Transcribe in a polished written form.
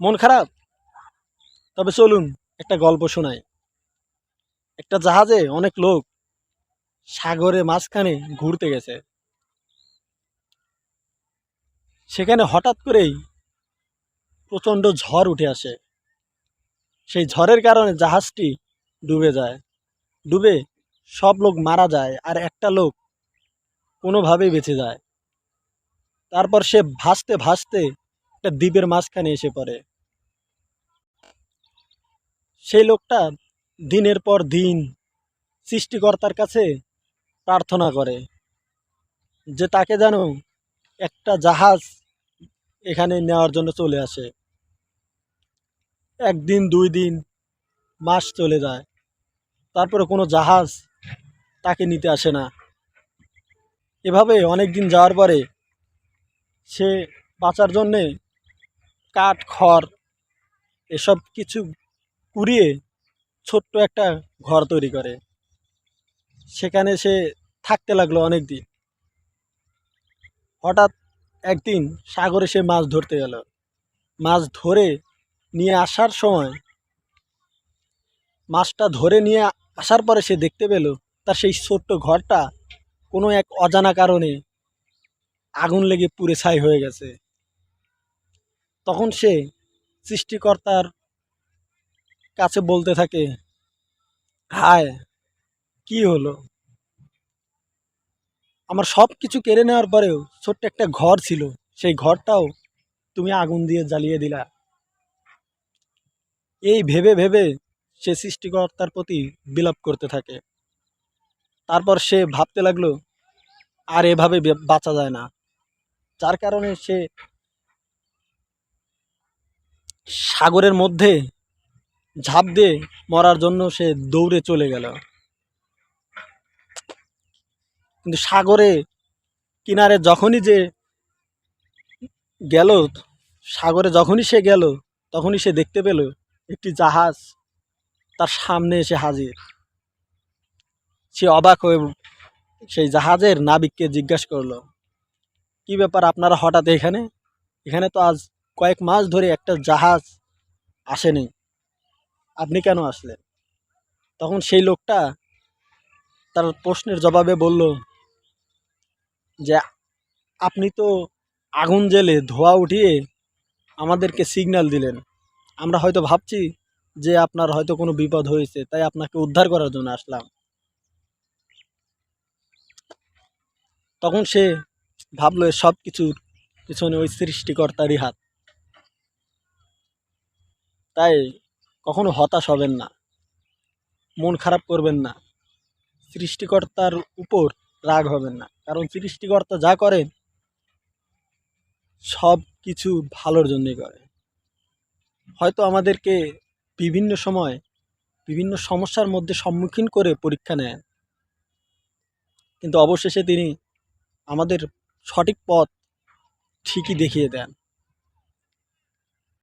মন খারাপ? তবে চলুন একটা গল্প শোনাই। একটা জাহাজে অনেক লোক সাগরে মাঝখানে ঘুরতে গেছে। সেখানে হঠাৎ করেই প্রচণ্ড ঝড় উঠে আসে। সেই ঝড়ের কারণে জাহাজটি ডুবে যায়। ডুবে সব লোক মারা যায় আর একটা লোক কোনোভাবেই বেঁচে যায়। তারপর সে ভাসতে ভাসতে একটা দ্বীপের মাঝখানে এসে পড়ে। সেই লোকটা দিনের পর দিন সৃষ্টিকর্তার কাছে প্রার্থনা করে যে তাকে যেন একটা জাহাজ এখানে নেওয়ার জন্য চলে আসে। একদিন, ২ দিন, মাস চলে যায়। তারপরে কোনো জাহাজ তাকে নিতে আসে না। এভাবে অনেক দিন যাওয়ার পরে সে বাঁচার জন্যে কাঠ, খড় এসব কিছু কুড়িয়ে ছোট্ট একটা ঘর তৈরি করে। সেখানে সে থাকতে লাগলো অনেক দিন। হঠাৎ একদিন সাগরে সে মাছ ধরতে গেল। মাছ ধরে নিয়ে আসার সময় মাছটা ধরে নিয়ে আসার পরে সে দেখতে পেল তার সেই ছোট্ট ঘরটা কোনো এক অজানা কারণে আগুন লেগে পুড়ে ছাই হয়ে গেছে। তখন সে সৃষ্টিকর্তার কাছে বলতে থাকে, হায়, কি হলো? আমার সব কিছু কেড়ে নেওয়ার পরেও ছোট্ট একটা ঘর ছিল, সেই ঘরটাও তুমি আগুন দিয়ে জ্বালিয়ে দিলা। এই ভেবে ভেবে সে সৃষ্টিকর্তার প্রতি বিলাপ করতে থাকে। তারপর সে ভাবতে লাগলো, আর এভাবে বাঁচা যায় না। যার কারণে সে সাগরের মধ্যে ঝাঁপ দিয়ে মরার জন্য সে দৌড়ে চলে গেল। কিন্তু সাগরে কিনারে যখনই যে গেল, সাগরে যখনই সে গেল, তখনই সে দেখতে পেল একটি জাহাজ তার সামনে এসে হাজির। সে অবাক হয়ে সেই জাহাজের নাবিককে জিজ্ঞাসা করলো, কি ব্যাপার, আপনারা হঠাৎ এখানে? এখানে তো আজ কয়েক মাস ধরে একটা জাহাজ আসেনি, আপনি কেন আসলেন? তখন সেই লোকটা তার প্রশ্নের জবাবে বলল যে, আপনি তো আগুন জ্বেলে ধোঁয়া উঠিয়ে আমাদেরকে সিগন্যাল দিলেন। আমরা হয়তো ভাবছি যে আপনার হয়তো কোনো বিপদ হয়েছে, তাই আপনাকে উদ্ধার করার জন্য আসলাম। তখন সে ভাবলো এ সব কিছুর পিছনে ওই সৃষ্টিকর্তারই হাত। তাই কখনো হতাশ হবেন না, মন খারাপ করবেন না, সৃষ্টিকর্তার উপর রাগ হবেন না, কারণ সৃষ্টিকর্তা যা করেন সব কিছু ভালোর জন্যই করে। হয়তো আমাদেরকে বিভিন্ন সময় বিভিন্ন সমস্যার মধ্যে সম্মুখীন করে পরীক্ষা নেন, কিন্তু অবশেষে তিনি আমাদের সঠিক পথ ঠিকই দেখিয়ে দেন।